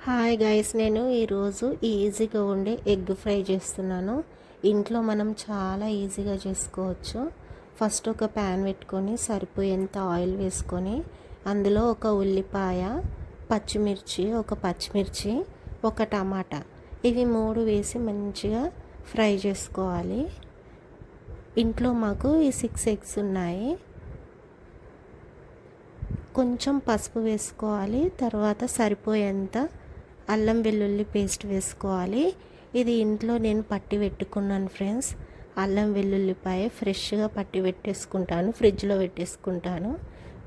Hi guys, నేను ఈరోజు ఈజీగా ఉండే ఎగ్ ఫ్రై చేస్తున్నాను. ఇంట్లో మనం చాలా ఈజీగా చేసుకోవచ్చు. ఫస్ట్ ఒక ప్యాన్ పెట్టుకొని సరిపోయేంత ఆయిల్ వేసుకొని అందులో ఒక ఉల్లిపాయ, పచ్చిమిర్చి, ఒక టమాటా, ఇవి 3 వేసి మంచిగా ఫ్రై చేసుకోవాలి. ఇంట్లో మాకు ఈ 6 ఎగ్స్ ఉన్నాయి. కొంచెం పసుపు వేసుకోవాలి. తర్వాత సరిపోయేంత అల్లం వెల్లుల్లి పేస్ట్ వేసుకోవాలి. ఇది ఇంట్లో నేను పట్టి పెట్టుకున్నాను ఫ్రెండ్స్. అల్లం వెల్లుల్లిపాయ ఫ్రెష్గా పట్టి పెట్టేసుకుంటాను, ఫ్రిడ్జ్లో పెట్టేసుకుంటాను.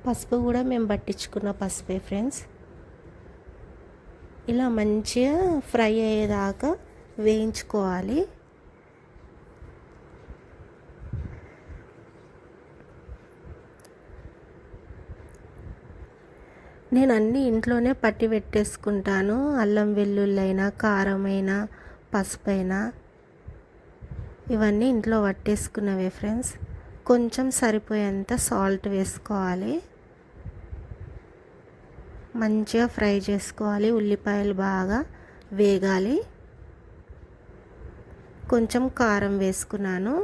పసుపు కూడా మేము పట్టించుకున్న పసుపే ఫ్రెండ్స్. ఇలా మంచిగా ఫ్రై అయ్యేదాకా వేయించుకోవాలి. నేను అన్నీ ఇంట్లోనే పట్టి పెట్టేసుకుంటాను. అల్లం వెల్లుల్లైనా, కారమైనా, పసుపైనా ఇవన్నీ ఇంట్లో పట్టేసుకున్నవే ఫ్రెండ్స్. కొంచెం సరిపోయేంత సాల్ట్ వేసుకోవాలి. మంచిగా ఫ్రై చేసుకోవాలి. ఉల్లిపాయలు బాగా వేగాలి. కొంచెం కారం వేసుకున్నాను.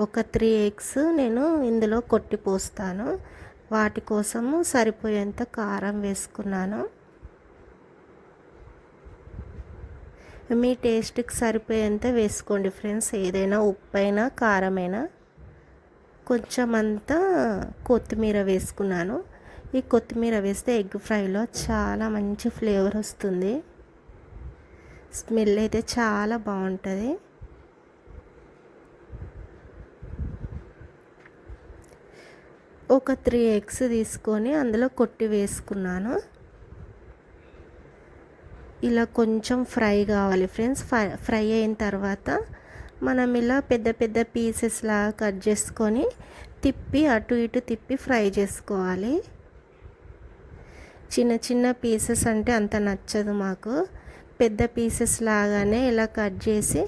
ఒక 3 ఎగ్స్ నేను ఇందులో కొట్టి పోస్తాను. వాటి కోసము సరిపోయేంత కారం వేసుకున్నాను. మీ టేస్ట్కి సరిపోయేంత వేసుకోండి ఫ్రెండ్స్. ఏదైనా ఉప్పైనా కారమైనా. కొంచెం అంతా కొత్తిమీర వేసుకున్నాను. ఈ కొత్తిమీర వేస్తే ఎగ్ ఫ్రైలో చాలా మంచి ఫ్లేవర్ వస్తుంది. స్మెల్ అయితే చాలా బాగుంటుంది. ఒక 3 ఎగ్స్ తీసుకొని అందులో కొట్టి వేసుకున్నాను. ఇలా కొంచెం ఫ్రై కావాలి ఫ్రెండ్స్. ఫ్రై అయిన తర్వాత మనం ఇలా పెద్ద పెద్ద పీసెస్ లాగా కట్ చేసుకొని తిప్పి అటు ఇటు తిప్పి ఫ్రై చేసుకోవాలి. చిన్న చిన్న పీసెస్ అంటే అంత నచ్చదు మాకు. పెద్ద పీసెస్ లాగానే ఇలా కట్ చేసి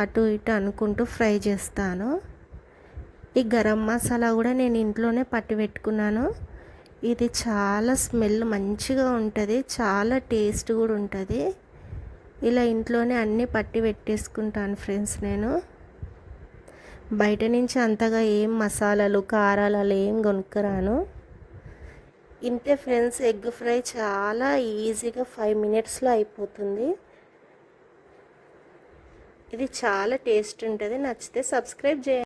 అటు ఇటు అనుకుంటూ ఫ్రై చేస్తాను. ఈ గరం మసాలా కూడా నేను ఇంట్లోనే పట్టి పెట్టుకున్నాను. ఇది చాలా స్మెల్ మంచిగా ఉంటుంది, చాలా టేస్ట్ కూడా ఉంటుంది. ఇలా ఇంట్లోనే అన్నీ పట్టి పెట్టేసుకుంటాను ఫ్రెండ్స్. నేను బయట నుంచి అంతగా ఏం మసాలాలు, కారాలు అలా ఏం కొనుక్కరాను. ఇంతే ఫ్రెండ్స్, ఎగ్ ఫ్రై చాలా ఈజీగా 5 మినిట్స్లో అయిపోతుంది. ఇది చాలా టేస్ట్ ఉంటుంది. నచ్చితే సబ్స్క్రైబ్ చేయండి.